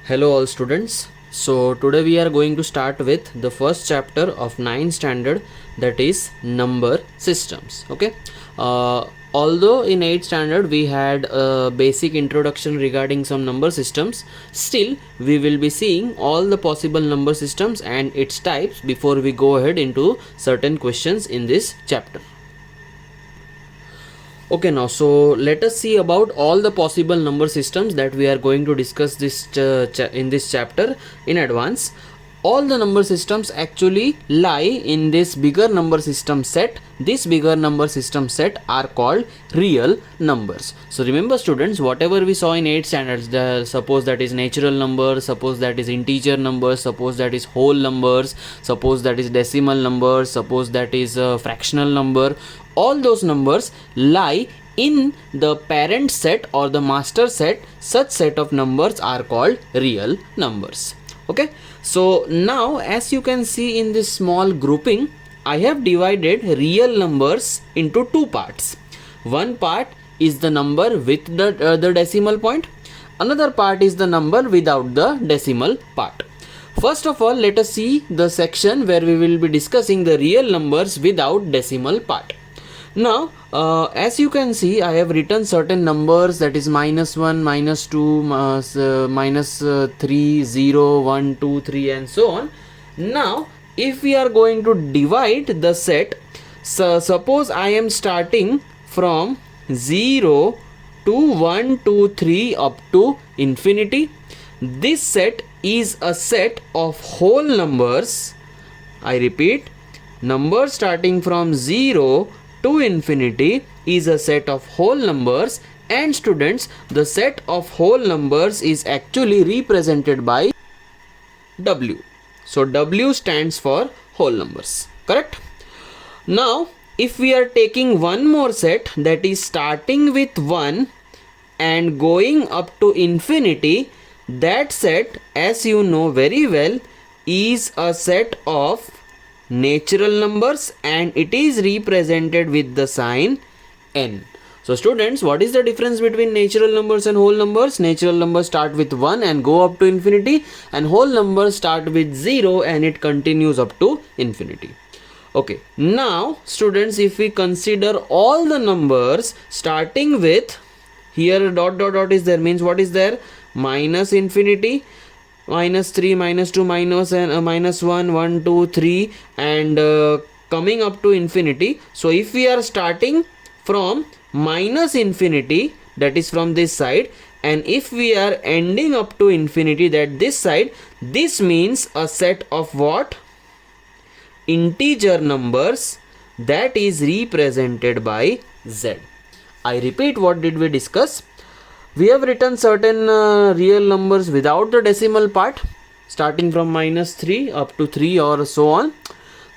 Hello all students. So today we are going to start with the first chapter of 9th standard, that is number systems. Okay. Although in 8th standard we had a basic introduction regarding some number systems, still we will be seeing all the possible number systems and its types before we go ahead into certain questions in this chapter. Okay, now so let us see about all the possible number systems that we are going to discuss in this chapter in advance. All the number systems actually lie in this bigger number system set. This bigger number system set are called real numbers. So remember students, whatever we saw in 8 standards, suppose that is natural numbers, suppose that is integer numbers, suppose that is whole numbers, suppose that is decimal numbers, suppose that is a fractional number, all those numbers lie in the parent set or the master set. Such set of numbers are called real numbers. Okay, so now as you can see in this small grouping, I have divided real numbers into two parts. One part is the number with the decimal point. Another part is the number without the decimal part. First of all, let us see the section where we will be discussing the real numbers without decimal part. Now, as you can see, I have written certain numbers, that is -1, -2, -3, 0, 1, 2, 3 and so on. Now, if we are going to divide the set, so suppose I am starting from 0 to 1, 2, 3 up to infinity. This set is a set of whole numbers. I repeat, numbers starting from 0 to infinity is a set of whole numbers, and students, the set of whole numbers is actually represented by W. So W stands for whole numbers, correct? Now if we are taking one more set, that is starting with 1 and going up to infinity, that set, as you know very well, is a set of natural numbers and it is represented with the sign n. So students, what is the difference between natural numbers and whole numbers? Natural numbers start with 1 and go up to infinity, and whole numbers start with 0 and it continues up to infinity. Okay, now students, if we consider all the numbers starting with, here dot dot dot is there, means what is there? Minus infinity, -3, -2, -1, 1, 2, 3 and coming up to infinity. So if we are starting from minus infinity, that is from this side, and if we are ending up to infinity, that this side, this means a set of what? Integer numbers, that is represented by Z. I repeat, what did we discuss? We have written certain real numbers without the decimal part, starting from -3 up to 3 or so on.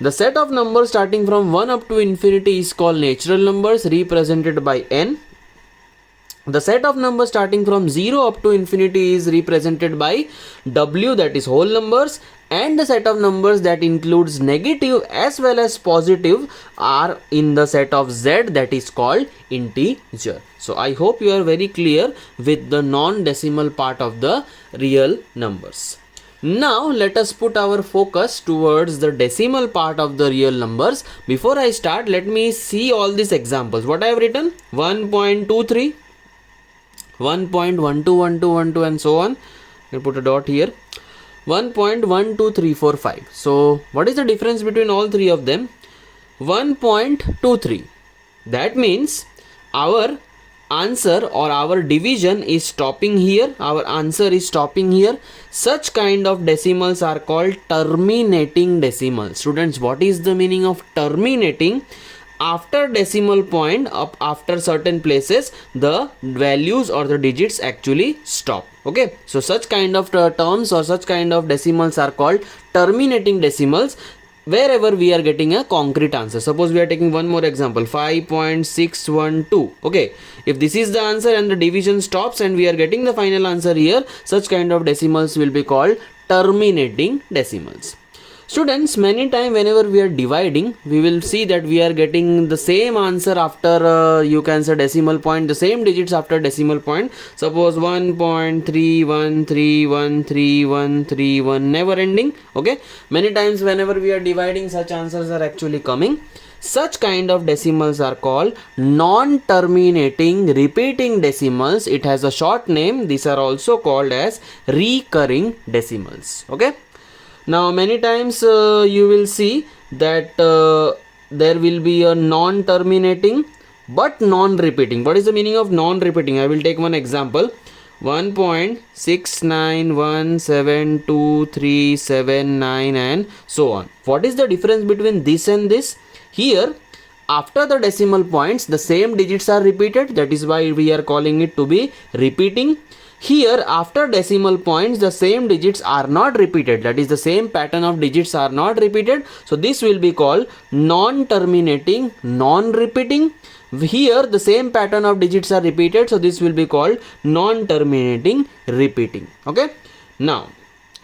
The set of numbers starting from 1 up to infinity is called natural numbers, represented by n. The set of numbers starting from 0 up to infinity is represented by W, that is whole numbers, and the set of numbers that includes negative as well as positive are in the set of Z, that is called integer. So I hope you are very clear with the non-decimal part of the real numbers. Now let us put our focus towards the decimal part of the real numbers. Before I start, let me see all these examples. What I have written? 1.23, 1.121212 and so on. I'll put a dot here. 1.12345. So what is the difference between all three of them? 1.23. That means our answer or our division is stopping here. Our answer is stopping here. Such kind of decimals are called terminating decimals. Students, what is the meaning of terminating? After decimal point, up after certain places, the values or the digits actually stop. Okay, so such kind of terms or such kind of decimals are called terminating decimals, wherever we are getting a concrete answer. Suppose we are taking one more example, 5.612. Okay, if this is the answer and the division stops and we are getting the final answer here, such kind of decimals will be called terminating decimals. Students, many time whenever we are dividing, we will see that we are getting the same answer after you can say decimal point, the same digits after decimal point. Suppose 1.31313131, never ending. Okay, many times whenever we are dividing, such answers are actually coming. Such kind of decimals are called non-terminating repeating decimals. It has a short name. These are also called as recurring decimals. Okay. Now many times you will see that there will be a non-terminating but non-repeating. What is the meaning of non-repeating? I will take one example. 1.69172379 and so on. What is the difference between this and this? Here, after the decimal points, the same digits are repeated. That is why we are calling it to be repeating. Here, after decimal points, the same digits are not repeated. That is, the same pattern of digits are not repeated. So, this will be called non-terminating, non-repeating. Here, the same pattern of digits are repeated. So, this will be called non-terminating, repeating. Okay. Now,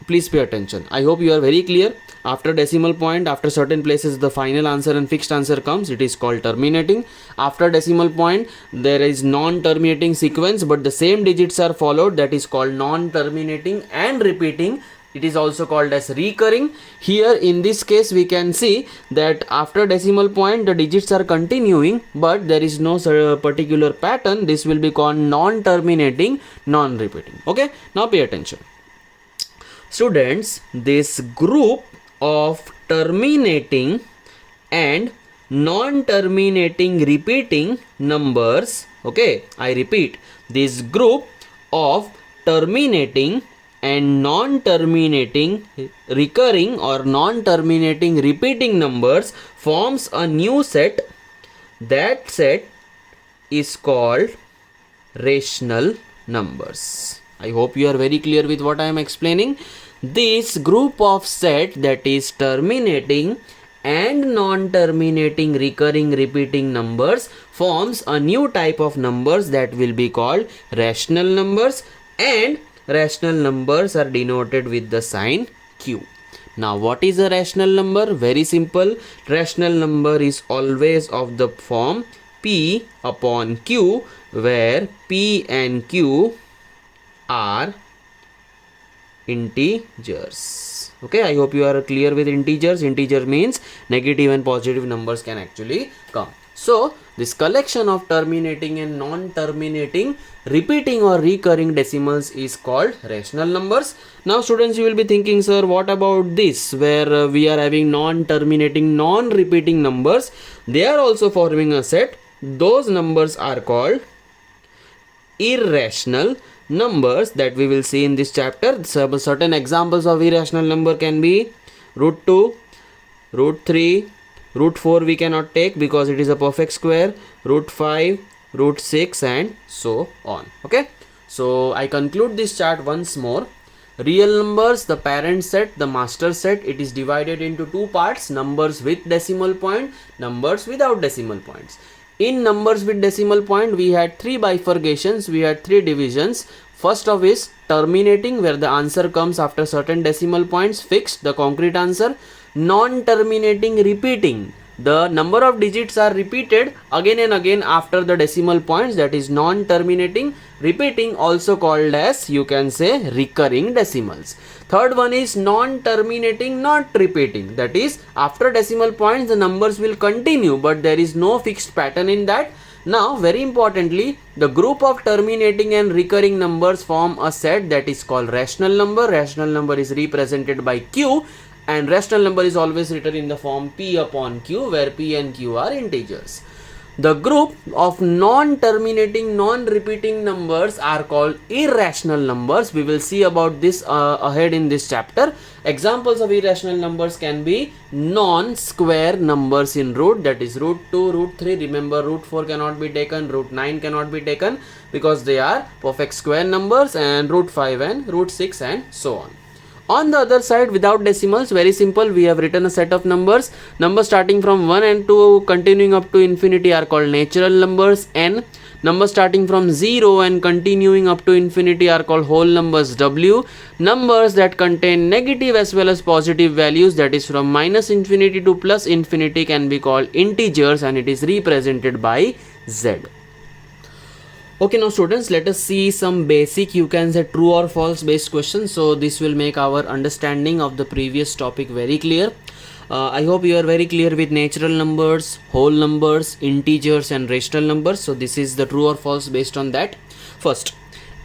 please pay attention. I hope you are very clear. After decimal point, after certain places the final answer and fixed answer comes, it is called terminating. After decimal point, there is non-terminating sequence but the same digits are followed, that is called non-terminating and repeating. It is also called as recurring. Here in this case we can see that after decimal point the digits are continuing but there is no particular pattern. This will be called non-terminating, non-repeating. Okay, now pay attention. Students, this group of terminating and non-terminating repeating numbers, okay, I repeat, this group of terminating and non-terminating recurring or non-terminating repeating numbers forms a new set. That set is called rational numbers. I hope you are very clear with what I am explaining. This group of set, that is terminating and non-terminating recurring repeating numbers, forms a new type of numbers that will be called rational numbers, and rational numbers are denoted with the sign Q. Now what is a rational number? Very simple. Rational number is always of the form P upon Q, where P and Q are integers. Okay, I hope you are clear with integers. Integer means negative and positive numbers can actually come. So this collection of terminating and non-terminating repeating or recurring decimals is called rational numbers. Now students, you will be thinking, sir, what about this where we are having non-terminating, non-repeating numbers? They are also forming a set. Those numbers are called irrational numbers that we will see in this chapter. Certain examples of irrational number can be root 2, root 3, root 4 we cannot take because it is a perfect square, root 5, root 6 and so on. Okay, so I conclude this chart once more. Real numbers, the parent set, the master set, it is divided into two parts: numbers with decimal point, numbers without decimal points. In numbers with decimal point, we had three bifurcations, we had three divisions. First of is terminating, where the answer comes after certain decimal points, fixed, the concrete answer. Non-terminating repeating, the number of digits are repeated again and again after the decimal points, that is non-terminating repeating, also called as, you can say, recurring decimals. Third one is non-terminating, not repeating, that is after decimal points the numbers will continue but there is no fixed pattern in that. Now very importantly, the group of terminating and recurring numbers form a set that is called rational number. Rational number is represented by Q, and rational number is always written in the form P upon Q, where P and Q are integers. The group of non-terminating, non-repeating numbers are called irrational numbers. We will see about this ahead in this chapter. Examples of irrational numbers can be non-square numbers in root, that is root 2, root 3. Remember, root 4 cannot be taken, root 9 cannot be taken because they are perfect square numbers, and root 5 and root 6 and so on. On the other side, without decimals, very simple, we have written a set of numbers. Numbers starting from 1 and 2 continuing up to infinity are called natural numbers, n. Numbers starting from 0 and continuing up to infinity are called whole numbers W. Numbers that contain negative as well as positive values, that is from minus infinity to plus infinity, can be called integers, and it is represented by Z. Okay, now students, let us see some basic, you can say, true or false based questions. So this will make our understanding of the previous topic very clear. I hope you are very clear with natural numbers, whole numbers, integers and rational numbers. So this is the true or false based on that. First,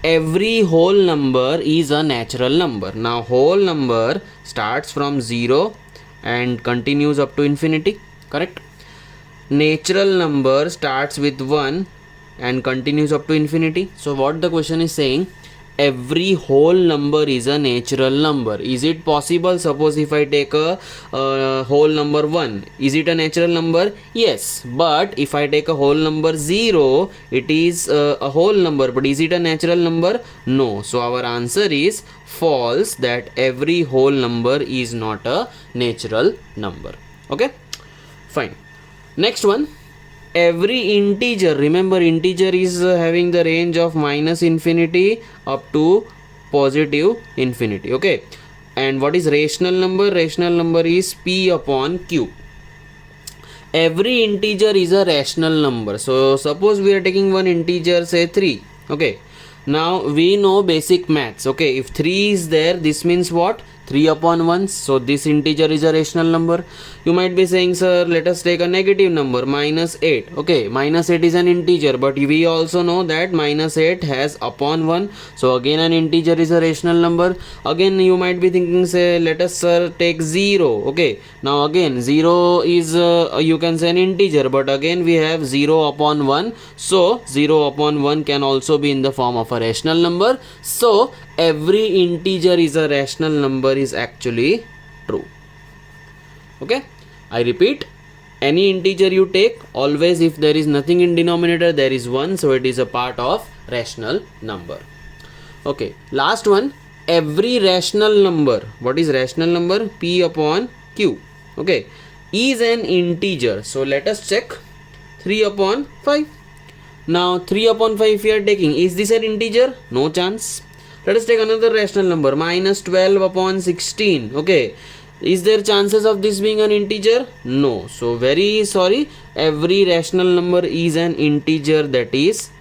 every whole number is a natural number. Now whole number starts from 0 and continues up to infinity, correct? Natural number starts with 1 and continues up to infinity. So what the question is saying, every whole number is a natural number. Is it possible? Suppose if I take a whole number 1, is it a natural number? Yes. But if I take a whole number 0, it is a whole number, but is it a natural number? No. So our answer is false, that every whole number is not a natural number. Okay, fine. Next one, every integer, remember integer is having the range of minus infinity up to positive infinity. Okay, and what is rational number? Rational number is P upon Q. Every integer is a rational number. So suppose we are taking one integer, say 3. Okay, now we know basic maths. Okay, if 3 is there, this means what? 3 upon 1. So this integer is a rational number. You might be saying, sir, let us take a negative number, minus 8. Okay, minus 8 is an integer, but we also know that minus 8 has upon 1. So again an integer is a rational number. Again you might be thinking, say, let us, sir, take 0. Okay, now again 0 is you can say an integer, but again we have 0 upon 1. So 0 upon 1 can also be in the form of a rational number. So every integer is a rational number is actually true. Okay, I repeat, any integer you take, always if there is nothing in denominator, there is 1, so it is a part of rational number. Okay, last one, every rational number, what is rational number? P upon Q. Okay, is an integer. So let us check 3 upon 5. Now 3 upon 5 we are taking, is this an integer? No chance. Let us take another rational number, minus 12 upon 16. Okay, is there chances of this being an integer? No. So very sorry, every rational number is an integer, that is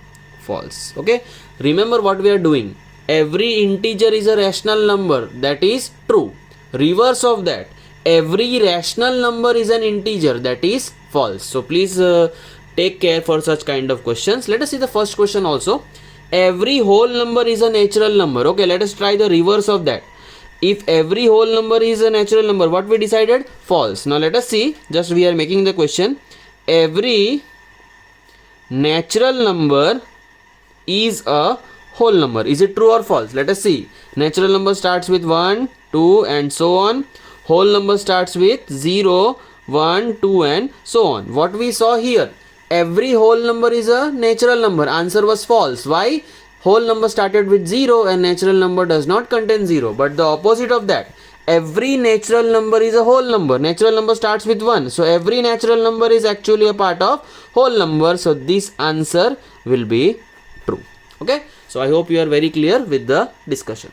false. Okay, remember what we are doing, every integer is a rational number, that is true. Reverse of that, every rational number is an integer, that is false. So please take care for such kind of questions. Let us see the first question also. Every whole number is a natural number. Okay, let us try the reverse of that. If every whole number is a natural number, what we decided? False. Now let us see, just we are making the question, every natural number is a whole number. Is it true or false? Let us see. Natural number starts with 1, 2 and so on. Whole number starts with 0, 1, 2 and so on. What we saw here, every whole number is a natural number. Answer was false. Why? Whole number started with 0 and natural number does not contain 0. But the opposite of that, every natural number is a whole number. Natural number starts with 1. So every natural number is actually a part of whole number. So this answer will be true. Okay, so I hope you are very clear with the discussion.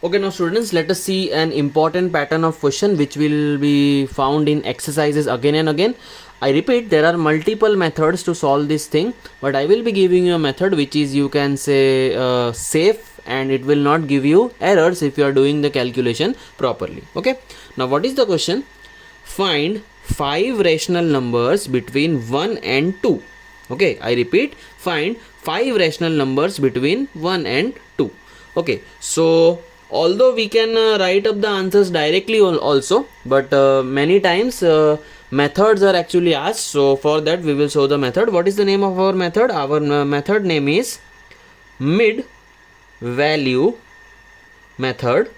Okay, now students, let us see an important pattern of question which will be found in exercises again and again. I repeat, there are multiple methods to solve this thing, but I will be giving you a method which is, you can say, safe, and it will not give you errors if you are doing the calculation properly. Okay, now what is the question? Find 5 rational numbers between 1 and 2. Okay, I repeat, find 5 rational numbers between 1 and 2. Okay, so although we can write up the answers directly also, but many times methods are actually asked. So for that we will show the method. What is the name of our method? Our method name is mid value method.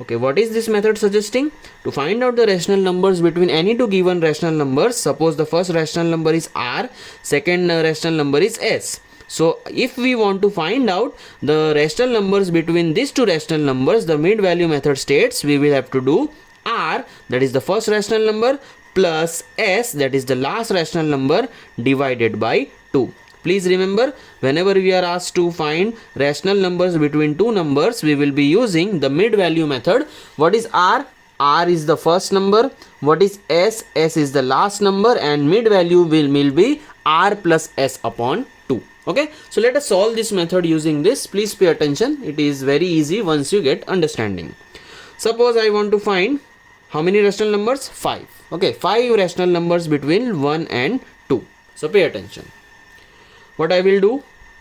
Okay, what is this method suggesting? To find out the rational numbers between any two given rational numbers. Suppose the first rational number is R, second rational number is S. So if we want to find out the rational numbers between these two rational numbers, the mid value method states we will have to do R, that is the first rational number, plus s, that is the last rational number, divided by 2. Please remember, whenever we are asked to find rational numbers between two numbers, we will be using the mid value method. What is r? R is the first number. What is s? S is the last number, and mid value will be r plus s upon 2. Okay, so let us solve this method using this. Please pay attention. It is very easy once you get understanding. Suppose I want to find how many rational numbers? 5. Okay, 5 rational numbers between 1 and 2. So pay attention. What I will do?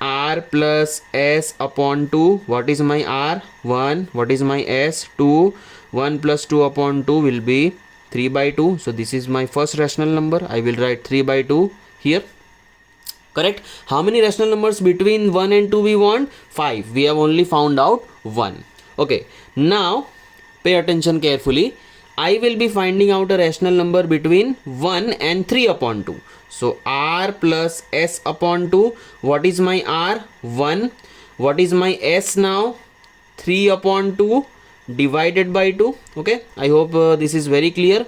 R plus s upon 2. What is my r? 1. What is my s? 2. 1 plus 2 upon 2 will be 3 by 2. So this is my first rational number. I will write 3 by 2 here. Correct. How many rational numbers between 1 and 2 we want? 5. We have only found out 1. Okay. Now pay attention carefully. I will be finding out a rational number between 1 and 3 upon 2. So r plus s upon 2. What is my r? 1. What is my s now? 3 upon 2 divided by 2. Okay, I hope this is very clear.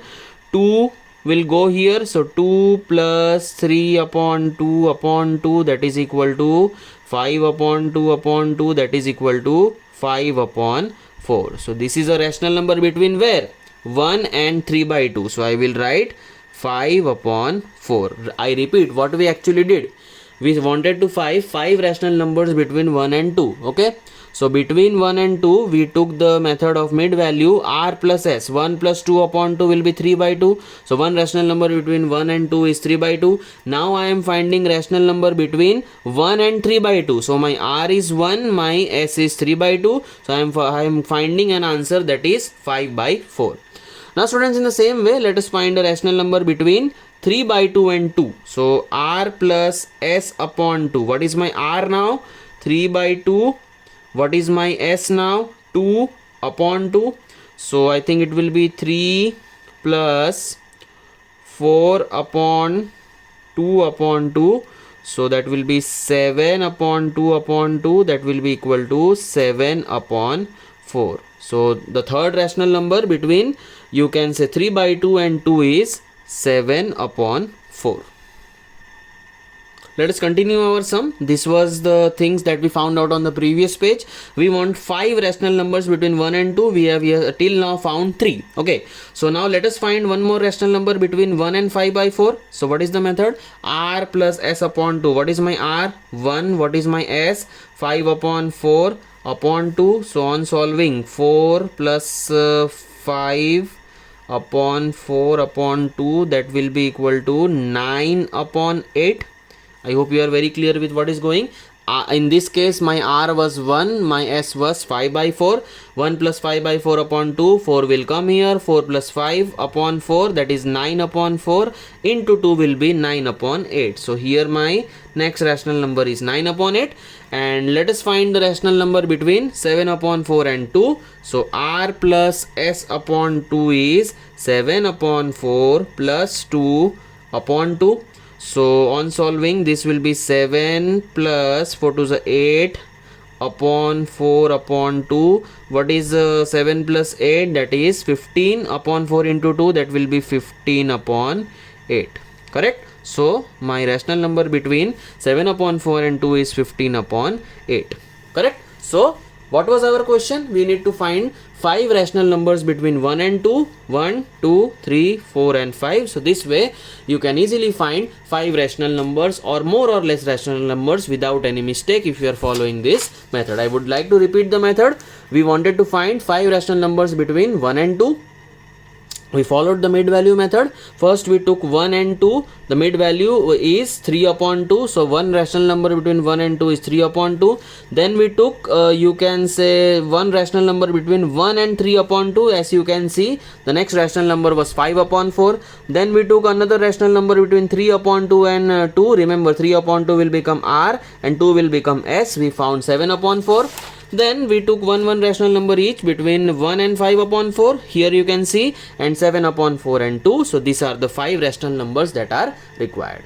2 will go here, so 2 plus 3 upon 2 that is equal to 5 upon 2 that is equal to 5 upon 4. So this is a rational number between where? 1 and 3 by 2. So I will write 5 upon 4. I repeat what we actually did. We wanted to find 5 rational numbers between 1 and 2. Okay, so between 1 and 2 we took the method of mid value, r plus s. 1 plus 2 upon 2 will be 3 by 2. So one rational number between 1 and 2 is 3 by 2. Now I am finding rational number between 1 and 3 by 2. So my r is 1, my s is 3 by 2. So I am finding an answer that is 5 by 4. Now students, in the same way, let us find a rational number between 3 by 2 and 2. So r plus s upon 2. What is my r now? 3 by 2. What is my s now? 2 upon 2. So I think it will be 3 plus 4 upon 2 upon 2. So that will be 7 upon 2 upon 2. That will be equal to 7 upon 4. So the third rational number between, you can say, 3 by 2 and 2 is 7 upon 4. Let us continue our sum. This was the things that we found out on the previous page. We want 5 rational numbers between 1 and 2. We have here till now found 3. Okay, so now let us find one more rational number between 1 and 5 by 4. So what is the method? R plus s upon 2. What is my r? 1. What is my s? 5 upon 4 upon 2. So on solving, 4 plus 5 upon 4 upon 2, that will be equal to 9 upon 8. I hope you are very clear with what is going. In this case, my r was 1, my s was 5 by 4. 1 plus 5 by 4 upon 2, 4 will come here. 4 plus 5 upon 4, that is 9 upon 4, into 2 will be 9 upon 8. So here my next rational number is 9 upon 8. And let us find the rational number between 7 upon 4 and 2. So r plus s upon 2 is 7 upon 4 plus 2 upon 2. So on solving, this will be 7 plus 4 to the 8 upon 4 upon 2. What is 7 plus 8? That is 15 upon 4 into 2. That will be 15 upon 8. Correct? So my rational number between 7 upon 4 and 2 is 15 upon 8. Correct? So what was our question? We need to find 5 rational numbers between 1 and 2. 1, 2, 3, 4 and 5. So this way you can easily find 5 rational numbers or more or less rational numbers without any mistake if you are following this method. I would like to repeat the method. We wanted to find 5 rational numbers between 1 and 2. We followed the mid value method. First we took 1 and 2. The mid value is 3 upon 2. So one rational number between 1 and 2 is 3 upon 2. Then we took you can say one rational number between 1 and 3 upon 2. As you can see, the next rational number was 5 upon 4. Then we took another rational number between 3 upon 2 and 2. Remember, 3 upon 2 will become r and 2 will become s. We found 7 upon 4. Then we took one rational number each between 1 and 5 upon 4. Here you can see, and 7 upon 4 and 2. So these are the 5 rational numbers that are required.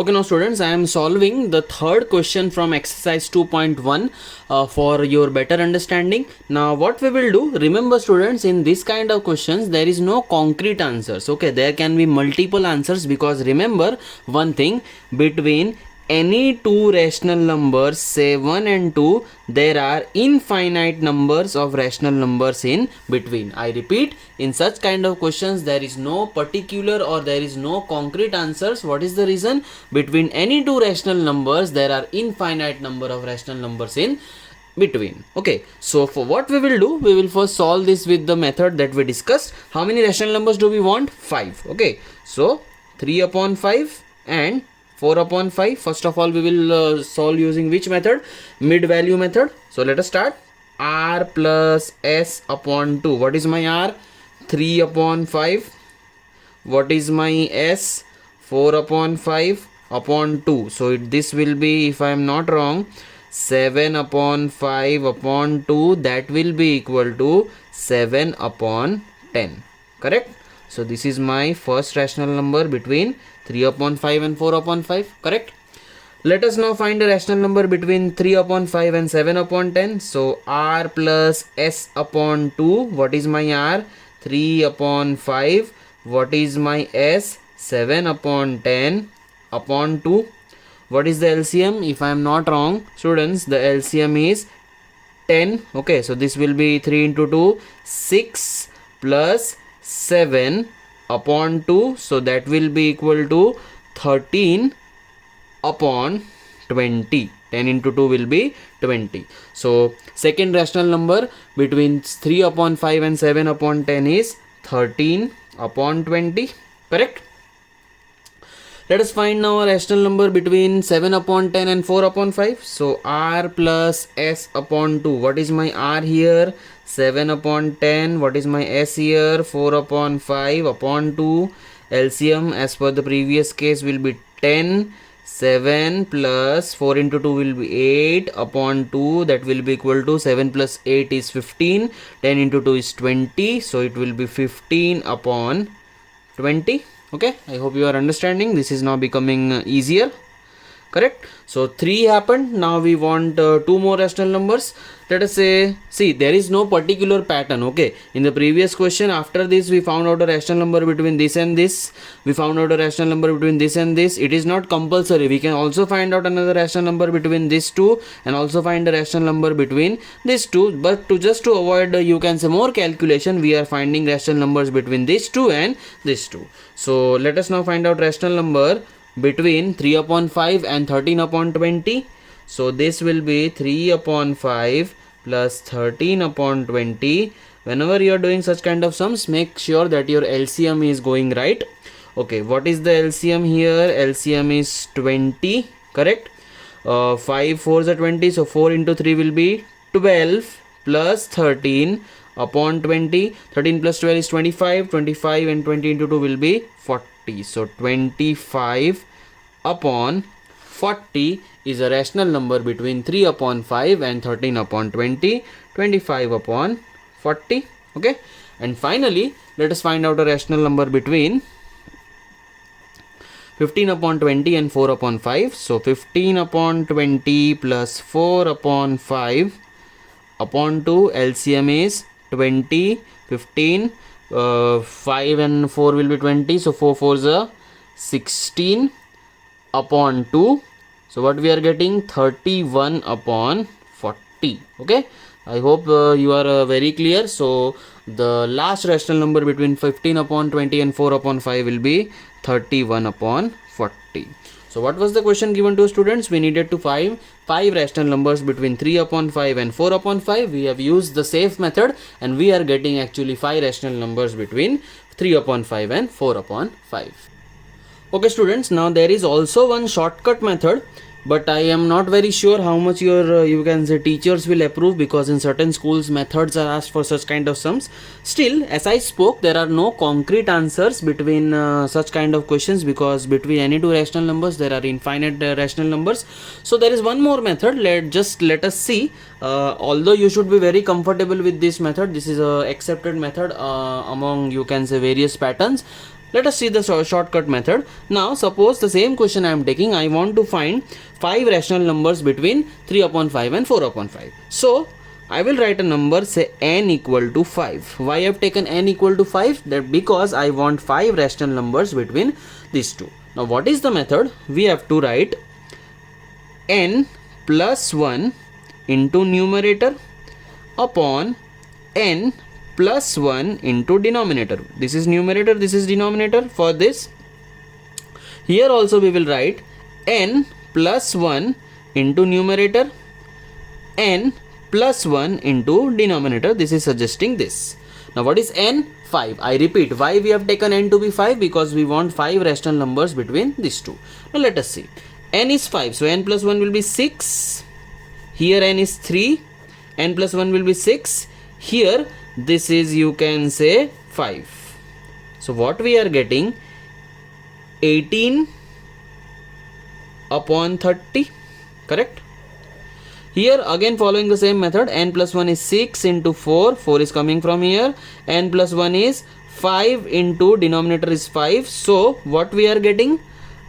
Okay, now students, I am solving the third question from exercise 2.1 for your better understanding. Now what we will do, remember students, in this kind of questions there is no concrete answers. Okay, there can be multiple answers, because remember one thing, between any two rational numbers, say 1 and 2, there are infinite numbers of rational numbers in between. I repeat, in such kind of questions there is no particular or there is no concrete answers. What is the reason? Between any two rational numbers there are infinite number of rational numbers in between. Okay, so for what we will do, we will first solve this with the method that we discussed. How many rational numbers do we want? 5. Okay, so 3 upon 5 and 4 upon 5. First of all, we will solve using which method? Mid value method. So let us start. R plus S upon 2. What is my R? 3 upon 5. What is my S? 4 upon 5 upon 2. So this will be, if I am not wrong, 7 upon 5 upon 2. That will be equal to 7 upon 10. Correct? So this is my first rational number between 3 upon 5 and 4 upon 5. Correct? Let us now find a rational number between 3 upon 5 and 7 upon 10. So R plus S upon 2. What is my R? 3 upon 5. What is my S? 7 upon 10 upon 2. What is the LCM? If I am not wrong, students, the LCM is 10. Okay, so this will be 3 into 2, 6 plus 7 upon 2. So that will be equal to 13 upon 20. 10 into 2 will be 20. So second rational number between 3 upon 5 and 7 upon 10 is 13 upon 20. Correct? Let us find now a rational number between 7 upon 10 and 4 upon 5. So R plus S upon 2. What is my R here? 7 upon 10. What is my S here? 4 upon 5 upon 2. LCM as per the previous case will be 10. 7 plus 4 into 2 will be 8 upon 2. That will be equal to 7 plus 8 is 15. 10 into 2 is 20. So it will be 15 upon 20. Okay, I hope you are understanding. This is now becoming easier. Correct? So 3 happened. Now we want 2 more rational numbers. Let us say, see, there is no particular pattern. Okay, in the previous question, after this we found out a rational number between this and this. We found out a rational number between this and this. It is not compulsory. We can also find out another rational number between these two and also find a rational number between these two. But just to avoid you can say more calculation, we are finding rational numbers between these two and these two. So let us now find out rational number between 3 upon 5 and 13 upon 20. So this will be 3 upon 5 plus 13 upon 20. Whenever you are doing such kind of sums, make sure that your LCM is going right. Okay, what is the LCM here? LCM is 20. Correct? 5 4s are 20. So 4 into 3 will be 12 plus 13 upon 20. 13 plus 12 is 25. 25 and 20 into 2 will be 40. So 25 upon 40 is a rational number between 3 upon 5 and 13 upon 20. 25 upon 40. Okay, and finally let us find out a rational number between 15 upon 20 and 4 upon 5. So 15 upon 20 plus 4 upon 5 upon 2. LCM is 20. 15 5 and 4 will be 20. So 4 4s are 16 upon 2. So what we are getting? 31 upon 40. Okay, I hope you are very clear. So the last rational number between 15 upon 20 and 4 upon 5 will be 31 upon 40. So what was the question given to students? We needed to find 5 rational numbers between 3 upon 5 and 4 upon 5. We have used the safe method and we are getting actually 5 rational numbers between 3 upon 5 and 4 upon 5. Okay students, now there is also one shortcut method, but I am not very sure how much your you can say teachers will approve, because in certain schools methods are asked for such kind of sums. Still, as I spoke, there are no concrete answers between such kind of questions, because between any two rational numbers there are infinite rational numbers. So there is one more method. Let us see. Although you should be very comfortable with this method, this is a accepted method among you can say various patterns. Let us see the shortcut method. Now suppose the same question I am taking, I want to find 5 rational numbers between 3 upon 5 and 4 upon 5. So I will write a number, say n equal to 5. Why I have taken n equal to 5? That because I want 5 rational numbers between these two. Now what is the method? We have to write n plus 1 into numerator upon n plus 1 into denominator. This is numerator, this is denominator. For this, here also we will write n plus 1 into numerator, n plus 1 into denominator. This is suggesting this. Now what is n? 5. I repeat, why we have taken n to be 5? Because we want 5 rational numbers between these two. Now let us see. N is 5, so n plus 1 will be 6. Here n is 3, n plus 1 will be 6. Here this is, you can say, 5. So what we are getting, 18 upon 30, correct? Here again following the same method, n plus 1 is 6 into 4, 4 is coming from here, n plus 1 is 5 into denominator is 5. So what we are getting,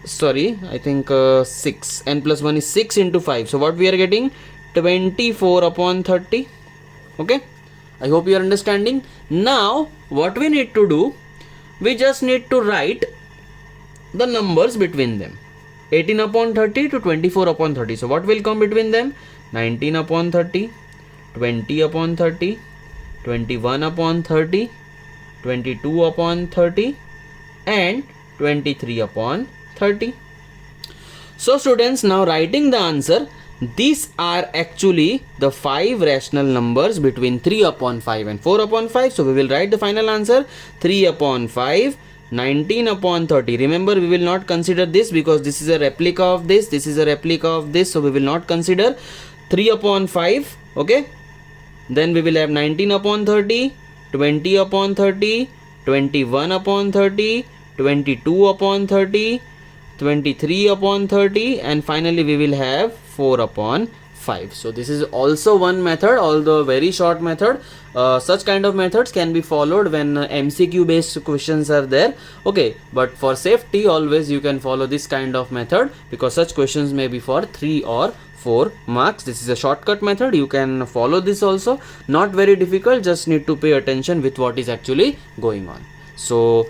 sorry, I think 6, n plus 1 is 6 into 5. So what we are getting, 24 upon 30. Okay, I hope you are understanding. Now what we need to do, we just need to write the numbers between them, 18 upon 30 to 24 upon 30. So what will come between them? 19 upon 30, 20 upon 30, 21 upon 30, 22 upon 30 and 23 upon 30. So students, now writing the answer, these are actually the 5 rational numbers between 3 upon 5 and 4 upon 5. So we will write the final answer, 3 upon 5, 19 upon 30. Remember, we will not consider this because this is a replica of this, this is a replica of this, so we will not consider 3 upon 5. Okay, then we will have 19 upon 30, 20 upon 30, 21 upon 30, 22 upon 30, 23 upon 30 and finally we will have 4 upon 5. So this is also one method, although very short method. Such kind of methods can be followed when MCQ based questions are there. Okay, but for safety always you can follow this kind of method because such questions may be for 3 or 4 marks. This is a shortcut method, you can follow this also, not very difficult, just need to pay attention with what is actually going on. So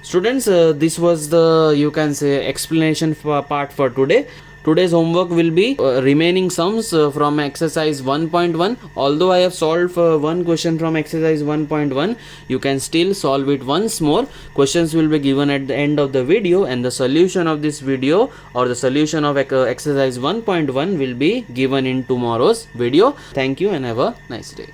students, this was the, you can say, explanation part for today. Today's homework will be remaining sums from exercise 1.1. Although I have solved one question from exercise 1.1, you can still solve it once more. Questions will be given at the end of the video and the solution of this video or the solution of exercise 1.1 will be given in tomorrow's video. Thank you and have a nice day.